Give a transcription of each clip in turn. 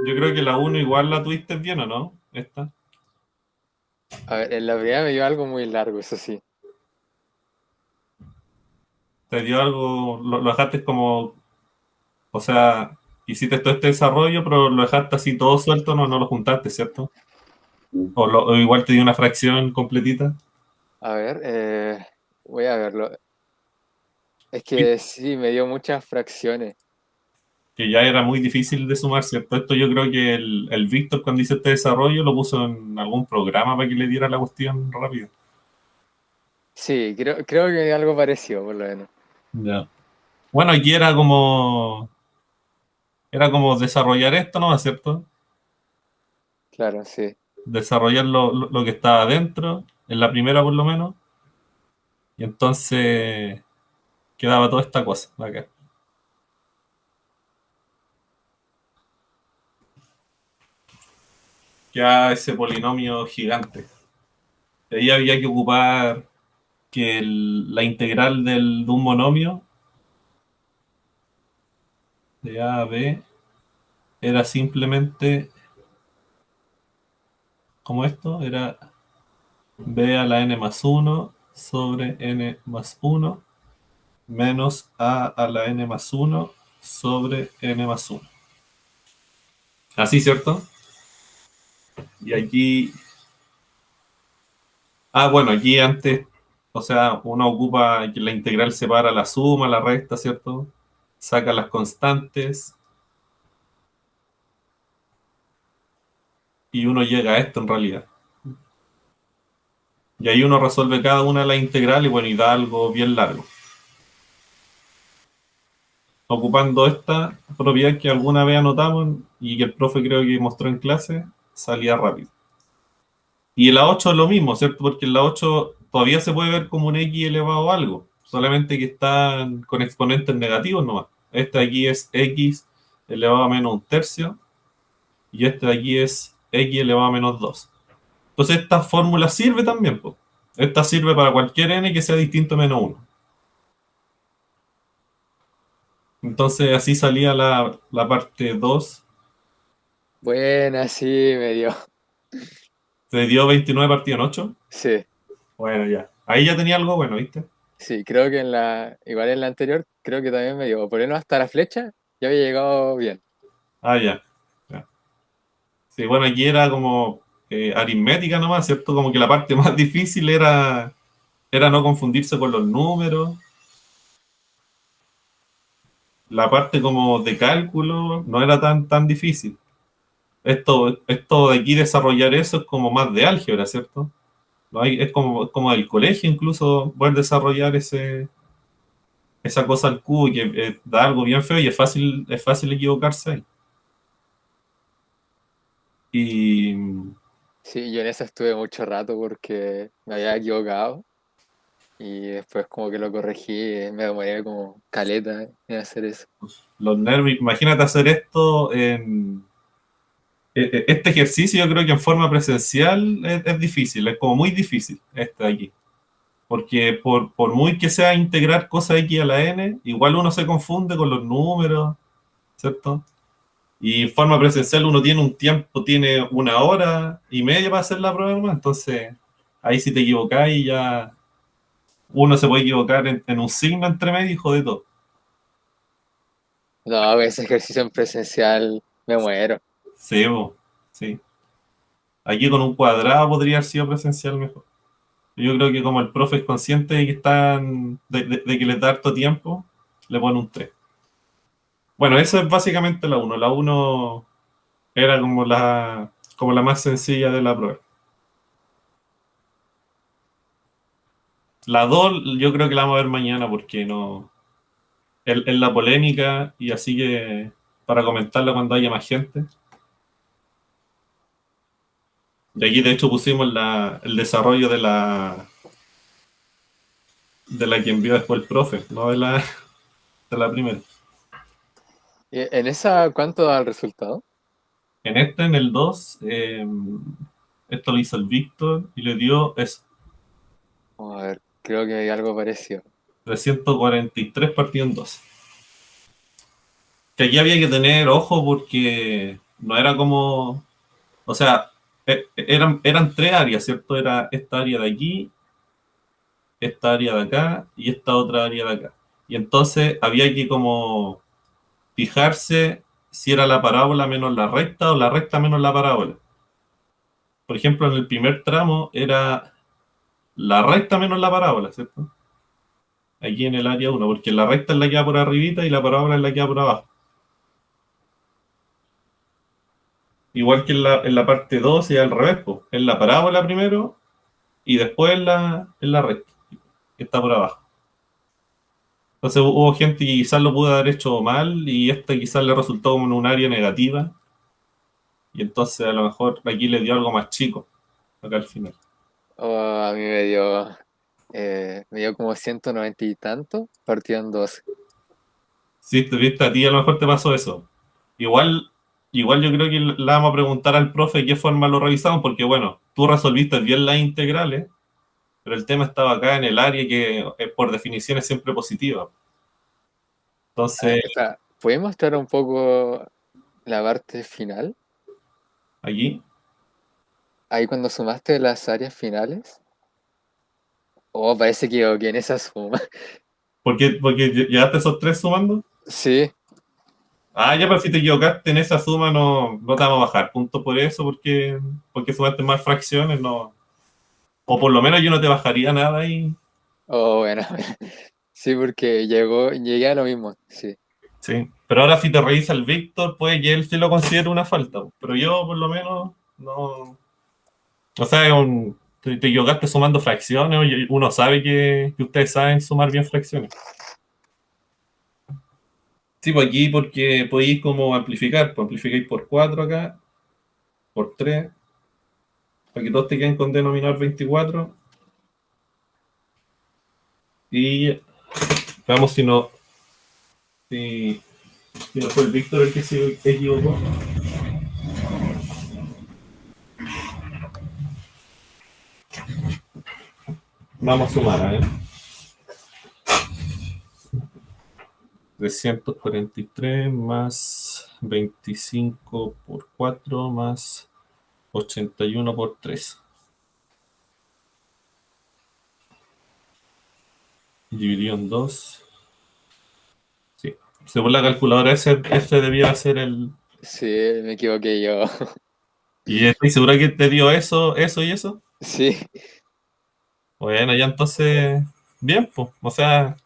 Yo creo que la uno igual la tuviste bien, ¿o no? Esta. A ver, en la primera me dio algo muy largo, eso sí. Te dio algo, lo dejaste como, o sea, hiciste todo este desarrollo, pero lo dejaste así todo suelto, no lo juntaste, ¿cierto? O igual te dio una fracción completita. A ver, voy a verlo. Es que sí, me dio muchas fracciones. Que ya era muy difícil de sumar, ¿cierto? Esto yo creo que el Víctor cuando hizo este desarrollo lo puso en algún programa para que le diera la cuestión rápido. Sí, creo que algo parecido, por lo menos. Ya. Bueno, aquí era como desarrollar esto, ¿no? ¿Cierto? Claro, sí. Desarrollar lo que estaba adentro, en la primera por lo menos, y entonces quedaba toda esta cosa acá. Ya ese polinomio gigante. Ahí había que ocupar que la integral de un monomio de A a B era simplemente como esto, era b a la n más uno sobre n más uno menos a la n más uno sobre n más uno. Así, ¿cierto? Y aquí, bueno, aquí antes, o sea, uno ocupa que la integral separa la suma, la resta, ¿cierto? Saca las constantes y uno llega a esto en realidad. Y ahí uno resuelve cada una de las integrales y bueno, y da algo bien largo. Ocupando esta propiedad que alguna vez anotamos y que el profe creo que mostró en clase, salía rápido. Y en la 8 es lo mismo, ¿cierto? Porque en la 8 todavía se puede ver como un x elevado a algo, solamente que están con exponentes negativos nomás. Este de aquí es x elevado a menos un tercio y este de aquí es x elevado a menos 2. Entonces esta fórmula sirve también, pues. Esta sirve para cualquier n que sea distinto a menos uno. Entonces así salía la parte 2. Buena, sí, me dio. ¿Te dio 29 partido en 8? Sí, Bueno, ya. Ahí ya tenía algo bueno, ¿viste? sí, creo que igual en la anterior, creo que también me dio. Por lo menos hasta la flecha, ya había llegado bien. Ya. Ya. Sí, bueno, aquí era como aritmética nomás, ¿cierto? Como que la parte más difícil era no confundirse con los números. La parte como de cálculo no era tan difícil. Esto de aquí desarrollar eso es como más de álgebra, ¿cierto? No hay, es como del colegio incluso poder desarrollar esa cosa al cubo que da algo bien feo y es fácil equivocarse ahí. Y Sí, yo en esa estuve mucho rato porque me había equivocado y después como que lo corregí, me demoré como caleta en hacer eso. los nervios, imagínate hacer esto este ejercicio yo creo que en forma presencial es difícil, es como muy difícil este de aquí. Porque por muy que sea integrar cosas x a la n, igual uno se confunde con los números, ¿cierto? Y en forma presencial uno tiene un tiempo, tiene 1 hora y media para hacer la prueba, hermano. Entonces, ahí si te equivocáis ya uno se puede equivocar en un signo entre medio y jode todo. No, ese ejercicio en presencial me muero. Sí, sí. Aquí con un cuadrado podría haber sido presencial mejor. Yo creo que como el profe es consciente de que están, de que les da harto tiempo, le pone un 3. Bueno, eso es básicamente la uno. La uno era como la más sencilla de la prueba. La 2 yo creo que la vamos a ver mañana porque no. Es la polémica y así que para comentarla cuando haya más gente. Y aquí de hecho pusimos el desarrollo de la que envió después el profe, no de la primera. ¿Y en esa cuánto da el resultado? En el 2 esto lo hizo el Víctor y le dio eso, Vamos a ver, creo que hay algo parecido. 343 partido en 2. Que aquí había que tener ojo porque No era como, o sea, eran tres áreas, ¿cierto? Era esta área de aquí, esta área de acá y esta otra área de acá. Y entonces había que como fijarse si era la parábola menos la recta o la recta menos la parábola. Por ejemplo, en el primer tramo era la recta menos la parábola, ¿cierto? Aquí en el área uno, porque la recta es la que va por arribita y la parábola es la que va por abajo. Igual que en la parte 2 y al revés, pues. Es la parábola primero y después la recta, que está por abajo. Entonces hubo gente que quizás lo pudo haber hecho mal y esta quizás le resultó como en un área negativa y entonces a lo mejor aquí le dio algo más chico, acá al final. O a mí me dio como 190 y tanto, partido en 12. Sí, te viste, a ti a lo mejor te pasó eso. Igual, igual yo creo que le vamos a preguntar al profe de qué forma lo revisamos, porque bueno, tú resolviste bien las integrales, pero el tema estaba acá en el área que por definición es siempre positiva. Ah, Entonces, espera, ¿puedes mostrar un poco la parte final? aquí, Ahí cuando sumaste las áreas finales. Oh, parece que equivoqué en esa suma. porque llegaste a esos tres sumando. Sí, Ah, ya, pero si te equivocaste en esa suma, no te vamos a bajar punto por eso, porque sumaste más fracciones, no. O por lo menos yo no te bajaría nada ahí. oh, bueno. Sí, porque llegué a lo mismo, sí. Sí. Pero ahora si te revisa el Víctor, pues que él sí lo considera una falta. Pero yo, por lo menos, no. O sea, te equivocaste sumando fracciones, oye, uno sabe que ustedes saben sumar bien fracciones. Sí, pues aquí porque podéis como amplificar, pues amplificáis por 4 acá, por 3 para que todos te queden con denominador 24. Y veamos si, si no fue el Víctor el que se equivocó. Vamos a sumar, a ver. 343 más 25 por 4 más 81 por 3. Dividido en 2. Sí. Según la calculadora, ese debía ser el. Sí, me equivoqué yo. ¿Y estoy seguro que te dio eso y eso? Sí, Bueno, ya entonces, bien, pues. O sea,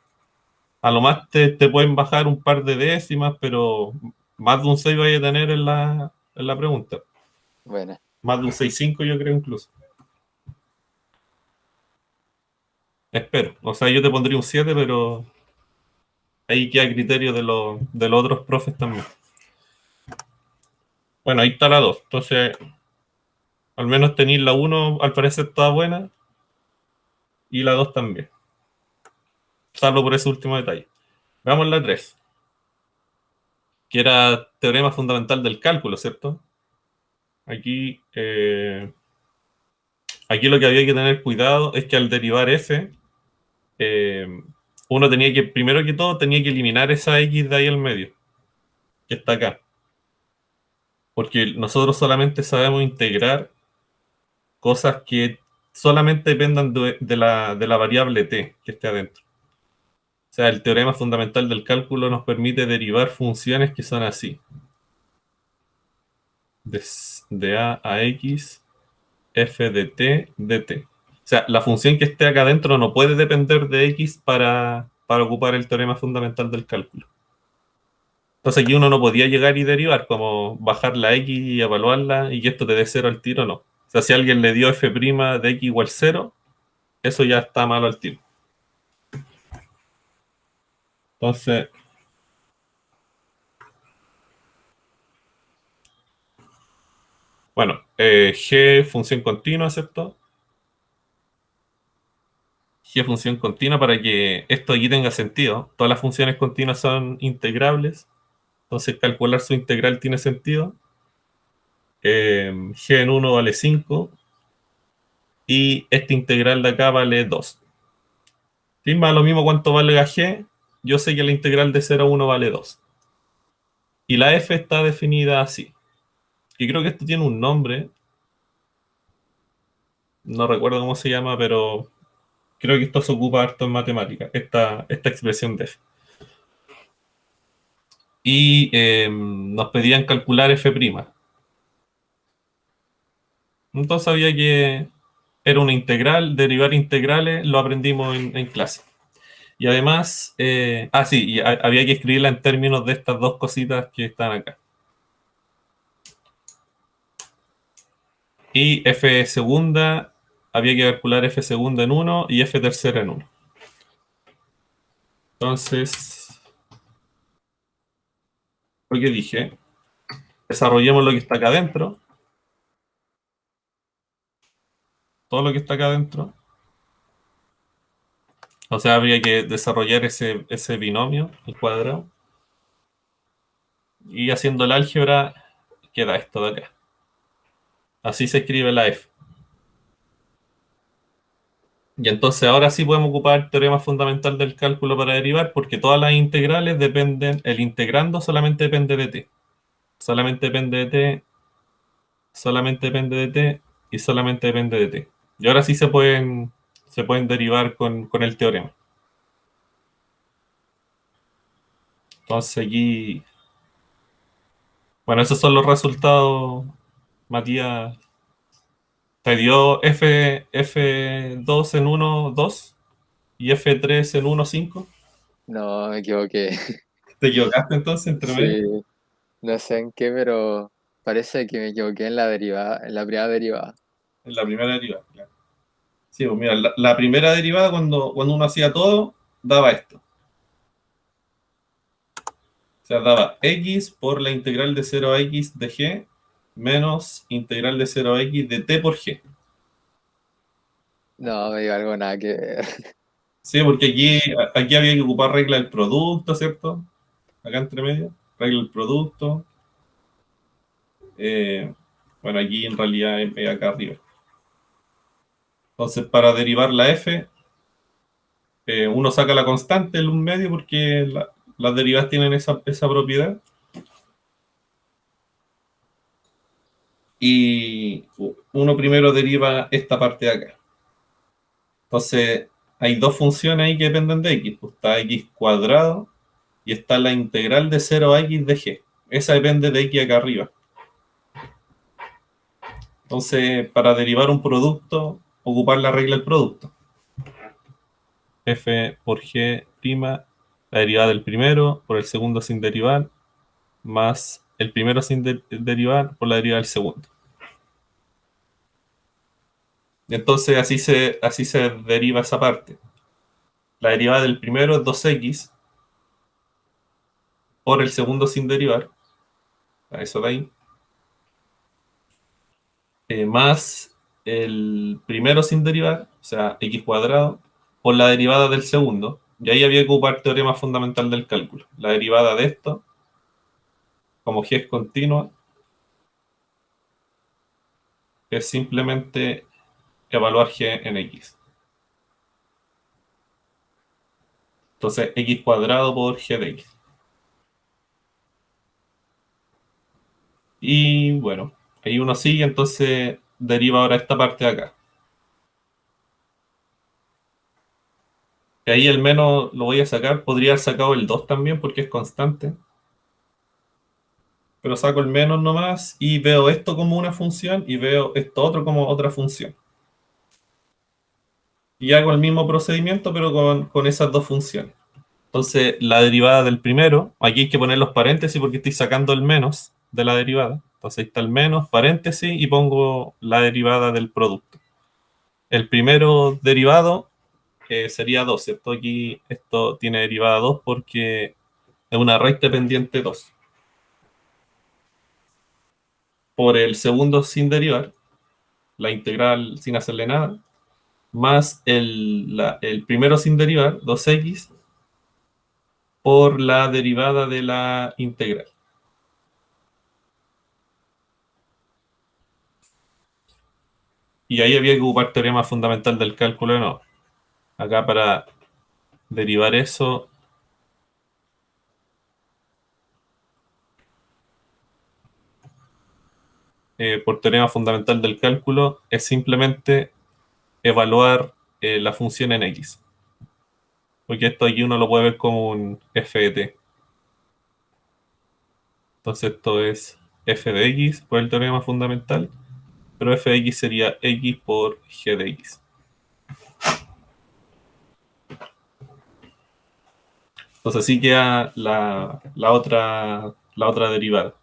a lo más te pueden bajar un par de décimas, pero más de un 6 vaya a tener en la pregunta. bueno, Más de un 6,5 yo creo incluso. Espero. O sea, yo te pondría un 7, pero ahí queda a criterio de los otros profes también. Bueno, ahí está la 2. Entonces, al menos tenéis la uno al parecer toda buena, y la 2 también. Salvo por ese último detalle. Veamos la 3, que era teorema fundamental del cálculo, ¿cierto? Aquí, aquí lo que había que tener cuidado es que al derivar f, eh, uno tenía que, primero que todo, tenía que eliminar esa x de ahí al medio, que está acá. Porque nosotros solamente sabemos integrar cosas que solamente dependan de la variable t que esté adentro. O sea, el teorema fundamental del cálculo nos permite derivar funciones que son así. De a x, f de t, dt. O sea, la función que esté acá adentro no puede depender de x para ocupar el teorema fundamental del cálculo. Entonces aquí uno no podía llegar y derivar, como bajar la x y evaluarla y que esto te dé cero al tiro, no. O sea, si alguien le dio f' de x igual cero, eso ya está malo al tiro. Entonces, bueno, g función continua, ¿cierto? G función continua para que esto aquí tenga sentido. Todas las funciones continuas son integrables, entonces calcular su integral tiene sentido. G en 1 vale 5 y esta integral de acá vale 2. ¿Sí? Más lo mismo cuánto vale la G, yo sé que la integral de 0 a 1 vale 2. Y la f está definida así. Y creo que esto tiene un nombre, no recuerdo cómo se llama, pero creo que esto se ocupa harto en matemáticas, esta expresión de f. Y nos pedían calcular f'. Entonces sabía que era una integral, derivar integrales, lo aprendimos en clase. Y además, sí, y había que escribirla en términos de estas dos cositas que están acá. Y f segunda, había que calcular f segunda en 1 y f tercera en 1. Entonces, lo que dije, desarrollemos lo que está acá adentro, todo lo que está acá adentro. O sea, habría que desarrollar ese binomio, el cuadrado. Y haciendo el álgebra, queda esto de acá. Así se escribe la f. Y entonces ahora sí podemos ocupar el teorema fundamental del cálculo para derivar, porque todas las integrales dependen, el integrando solamente depende de t. Solamente depende de t, solamente depende de t y solamente depende de t. Y ahora sí se pueden derivar con el teorema. Entonces aquí, bueno, esos son los resultados, Matías. Te dio F2 en 1, 2 y F3 en 1, 5. No, me equivoqué. ¿Te equivocaste entonces entre medio? Sí, no sé en qué, pero parece que me equivoqué en la derivada, en la primera derivada. En la primera derivada, claro. Sí, pues mira, la primera derivada cuando uno hacía todo, daba esto. O sea, daba x por la integral de 0 a x de g menos integral de 0 a x de t por g. No, me dio algo nada que ver. Sí, porque aquí había que ocupar regla del producto, ¿cierto? Acá entre medio, regla del producto. Eh, bueno, aquí en realidad es acá arriba. Entonces, para derivar la f, uno saca la constante en un medio porque las derivadas tienen esa propiedad. Y uno primero deriva esta parte de acá. Entonces, hay dos funciones ahí que dependen de x. Pues está x cuadrado y está la integral de 0 a x de g. Esa depende de x acá arriba. Entonces, para derivar un producto, ocupar la regla del producto. F por g', la derivada del primero por el segundo sin derivar, más el primero sin derivar por la derivada del segundo. Y entonces así se deriva esa parte. La derivada del primero es 2x por el segundo sin derivar, a eso de ahí, más el primero sin derivar, o sea, x cuadrado, por la derivada del segundo. Y ahí había que ocupar teorema fundamental del cálculo. La derivada de esto, como g es continua, es simplemente evaluar g en x. Entonces, x cuadrado por g de x. Y bueno, ahí uno sigue, entonces deriva ahora esta parte de acá. Y ahí el menos lo voy a sacar. Podría haber sacado el 2 también porque es constante. Pero saco el menos nomás y veo esto como una función y veo esto otro como otra función. Y hago el mismo procedimiento pero con esas dos funciones. Entonces, la derivada del primero, aquí hay que poner los paréntesis porque estoy sacando el menos de la derivada. Entonces, ahí está el menos, paréntesis y pongo la derivada del producto. El primero derivado sería 2, ¿cierto? Aquí esto tiene derivada 2 porque es una recta pendiente 2. Por el segundo sin derivar, la integral sin hacerle nada, más el primero sin derivar, 2x, por la derivada de la integral. Y ahí había que ocupar teorema fundamental del cálculo de no. Acá para derivar eso, por teorema fundamental del cálculo, es simplemente evaluar la función en X. Porque esto aquí uno lo puede ver como un f de t. Entonces esto es f de x por el teorema fundamental, pero f de x sería x por g de x. Entonces así queda la otra derivada.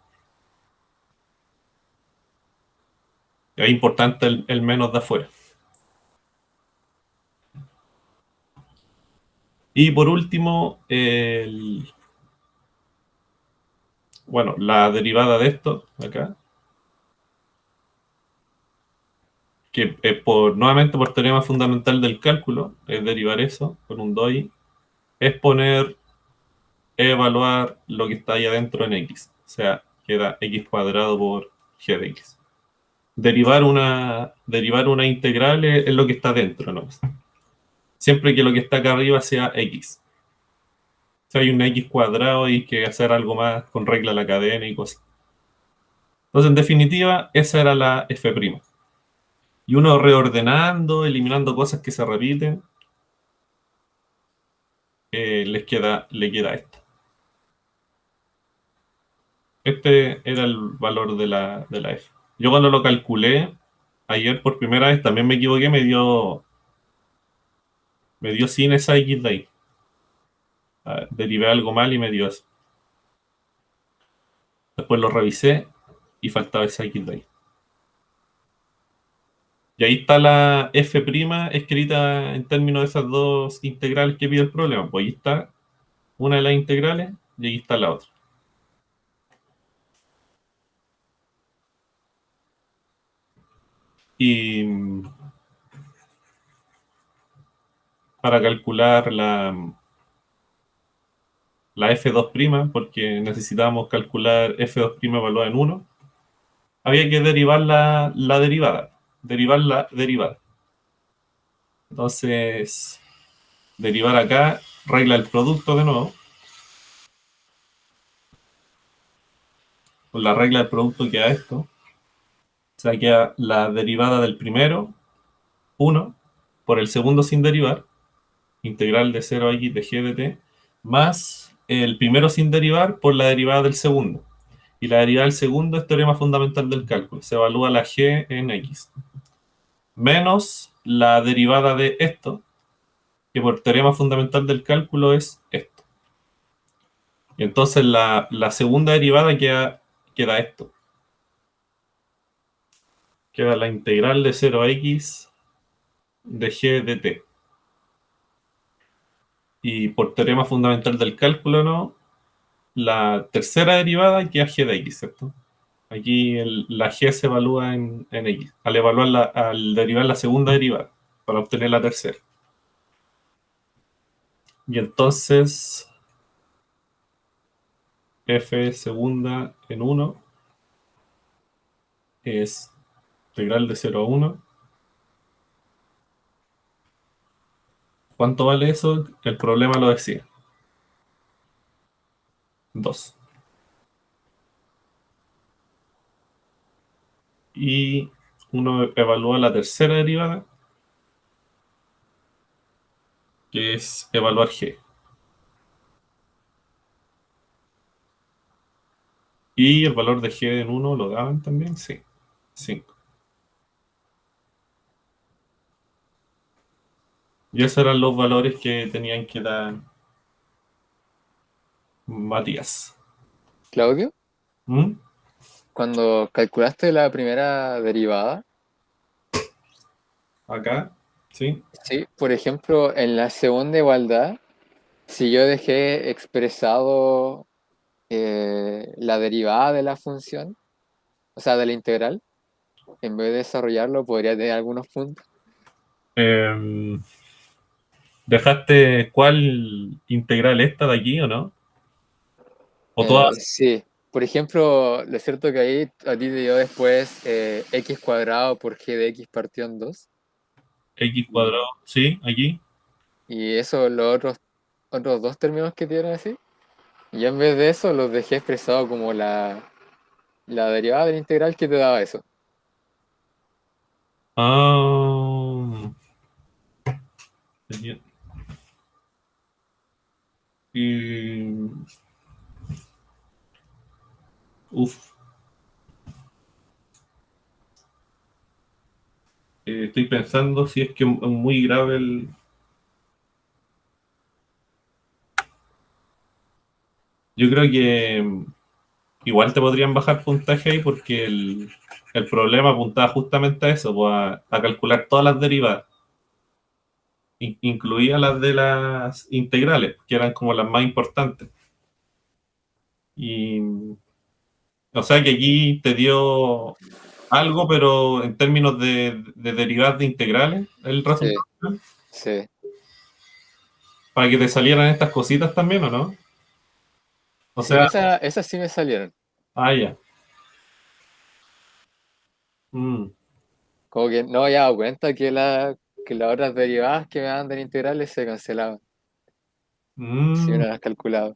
Es importante el menos de afuera. Y por último, bueno, la derivada de esto, acá, que nuevamente por teorema fundamental del cálculo, es derivar eso con un DOI, es evaluar lo que está ahí adentro en X. O sea, queda X cuadrado por G de X. Derivar una integral es lo que está dentro, ¿no? Siempre que lo que está acá arriba sea X. O sea, hay un X cuadrado y hay que hacer algo más con regla de la cadena y cosas. Entonces, en definitiva, esa era la F'. Y uno reordenando, eliminando cosas que se repiten, le queda esto. Este era el valor de la F. Yo cuando lo calculé ayer por primera vez también me equivoqué, me dio sin esa X de ahí. Derivé algo mal y me dio eso. Después lo revisé y faltaba esa X de ahí. Y ahí está la F' escrita en términos de esas dos integrales que pide el problema. Pues ahí está una de las integrales y ahí está la otra. Y para calcular la F2', porque necesitábamos calcular F2' evaluada en 1, había que derivar la derivada. Derivar la derivada. Entonces, derivar acá, regla el producto de nuevo. Con la regla del producto queda esto. O sea, queda la derivada del primero, 1, por el segundo sin derivar, integral de 0 a x de g de t, más el primero sin derivar por la derivada del segundo. Y la derivada del segundo es teorema fundamental del cálculo. Se evalúa la g en x. Menos la derivada de esto, que por teorema fundamental del cálculo es esto. Y entonces la segunda derivada queda esto. Queda la integral de 0 a x de g de t. Y por teorema fundamental del cálculo, ¿no? La tercera derivada queda g de x, ¿cierto? Aquí la g se evalúa en x, al derivar la segunda derivada, para obtener la tercera. Y entonces, f segunda en 1 es integral de 0 a 1. ¿Cuánto vale eso? El problema lo decía. 2. Y uno evalúa la tercera derivada, que es evaluar g. ¿Y el valor de g en 1 lo daban también? Sí. 5. Y esos eran los valores que tenían que dar Matías. Claudio, ¿Mm? cuando calculaste la primera derivada, Acá, ¿sí? sí, por ejemplo, en la segunda igualdad, si yo dejé expresado la derivada de la función, o sea, de la integral, en vez de desarrollarlo, podría tener algunos puntos. Em, ¿Dejaste cuál integral esta de aquí o no? ¿O todas Sí, por ejemplo, lo cierto que ahí a ti te dio después x cuadrado por g de x partido en 2. x Y, cuadrado? Sí, aquí. y eso, los otros dos términos que tienen así. Y yo en vez de eso los dejé expresado como la derivada de la integral que te daba eso. Ah, y, uf, estoy pensando si es que es muy grave el... Yo creo que igual te podrían bajar puntaje ahí porque el problema apuntaba justamente a eso, pues a calcular todas las derivadas, incluidas las de las integrales, que eran como las más importantes. Y, o sea que aquí te dio algo, pero en términos de derivadas de integrales, el Sí, resultado final, sí. para que te salieran estas cositas también, ¿o no? O Sí, sea, esas sí me salieron. ya. Mm, Como que no había dado cuenta que las otras derivadas que me daban de integrales se cancelaban. Si mm, uno las calculaba.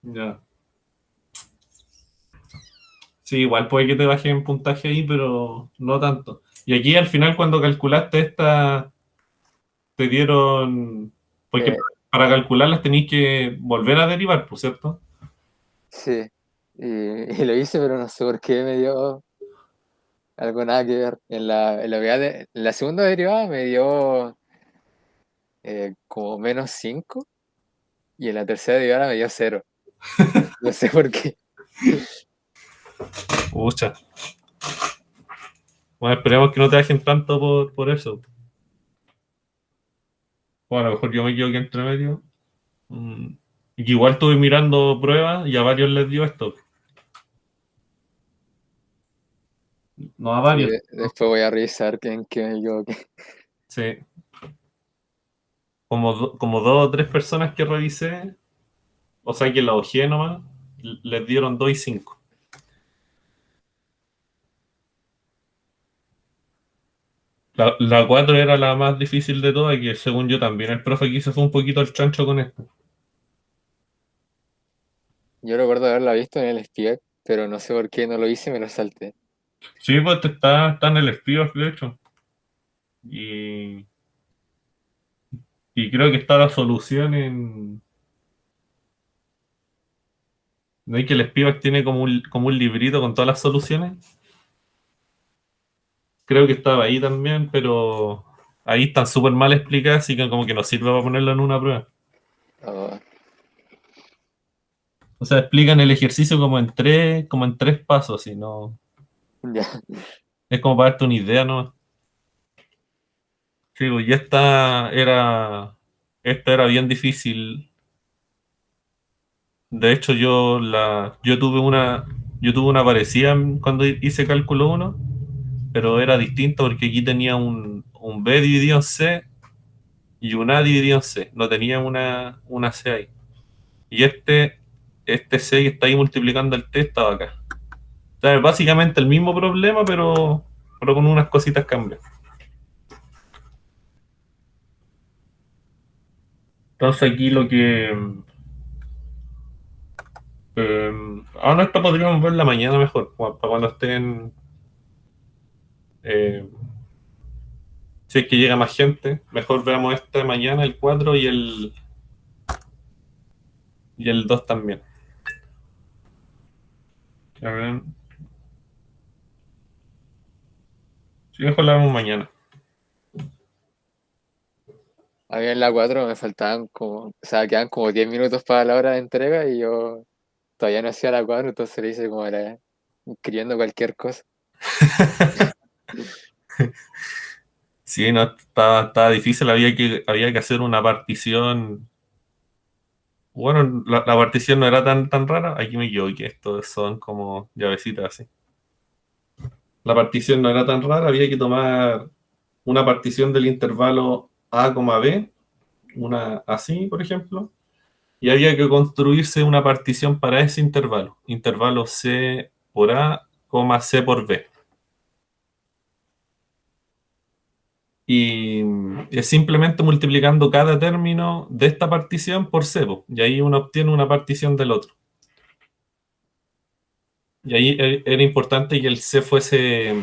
ya. Sí, igual puede que te baje en puntaje ahí, pero no tanto. Y aquí al final cuando calculaste esta, te dieron... Porque Eh, para calcularlas tenéis que volver a derivar, ¿por cierto? sí. Y lo hice, pero no sé por qué me dio algo nada que ver. En la segunda derivada me dio como -5 y en la tercera derivada me dio 0. No sé por qué. Pucha. Bueno, esperemos que no te bajen tanto por eso. O a lo mejor yo me equivoqué entre medio. Mm. Y que igual estuve mirando pruebas y a varios les dio esto. No a Sí, varios. después voy a revisar en qué me equivoqué. Sí. Como dos o tres personas que revisé, o sea que la ojeé nomás, les dieron 2 y 5. La 4 era la más difícil de todas, que según yo también el profe quiso fue un poquito el chancho con esto. Yo recuerdo haberla visto en el SPIEC, pero no sé por qué no lo hice y me lo salté. Sí, pues está en el Spivak, de hecho. Y, y creo que está la solución en... ¿No hay que el Spivak tiene como un librito con todas las soluciones? Creo que estaba ahí también, pero ahí están súper mal explicadas, así que como que no sirve para ponerlo en una prueba. Oh, O sea, explican el ejercicio como en tres pasos, y no... ya. Es como para darte una idea, ¿no? Sí, pues, y esta era bien difícil. De hecho, yo tuve una parecida cuando hice cálculo uno, pero era distinto porque aquí tenía un B dividido en C y un A dividido en C. No tenía una C ahí. Y este C que está ahí multiplicando el T estaba acá. O sea, es básicamente el mismo problema, pero con unas cositas cambian. Entonces aquí lo que... no, esto podríamos ver la mañana mejor, para cuando estén... eh, si es que llega más gente, mejor veamos esta mañana, el 4 y el 2 también. A ver, sí, mejor la vemos mañana. A mí en la 4 me faltaban como, o sea, quedan como 10 minutos para la hora de entrega y yo todavía no hacía la 4, entonces le hice como era escribiendo cualquier cosa. Sí, no, estaba difícil, había que hacer una partición. Bueno, la partición no era tan rara, aquí me equivoqué, estos son como llavecitas así. La partición no era tan rara, había que tomar una partición del intervalo A, B, una así, por ejemplo, y había que construirse una partición para ese intervalo C por A, C por B. Y es simplemente multiplicando cada término de esta partición por C, po, y ahí uno obtiene una partición del otro. Y ahí era importante que el C fuese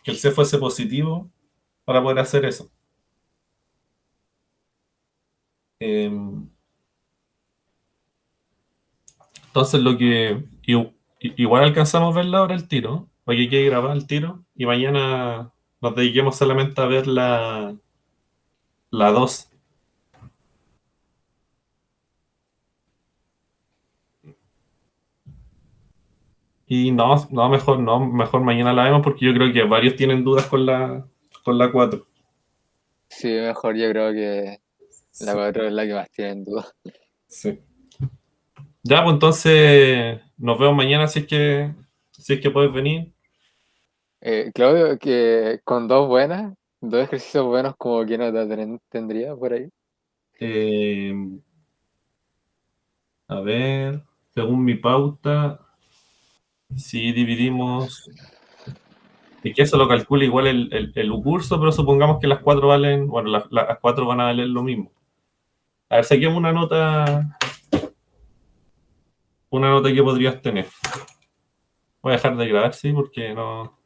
que el C fuese positivo para poder hacer eso. Eh, entonces igual alcanzamos a verla ahora el tiro, porque hay que grabar el tiro y mañana nos dediquemos solamente a ver la 2. Y no, mejor no, mejor mañana la vemos porque yo creo que varios tienen dudas con la 4. Sí, mejor yo creo que la Sí, 4 es la que más tienen duda. sí. Ya, pues entonces nos vemos mañana si es que puedes venir. Claudio, que con dos buenas, dos ejercicios buenos, como que no tendría por ahí. Eh, a ver, según mi pauta, si dividimos, es que eso lo calcula igual el curso, pero supongamos que las 4 valen, bueno, las 4 van a valer lo mismo. A ver, saquemos una nota que podrías tener. Voy a dejar de grabar, sí, porque no.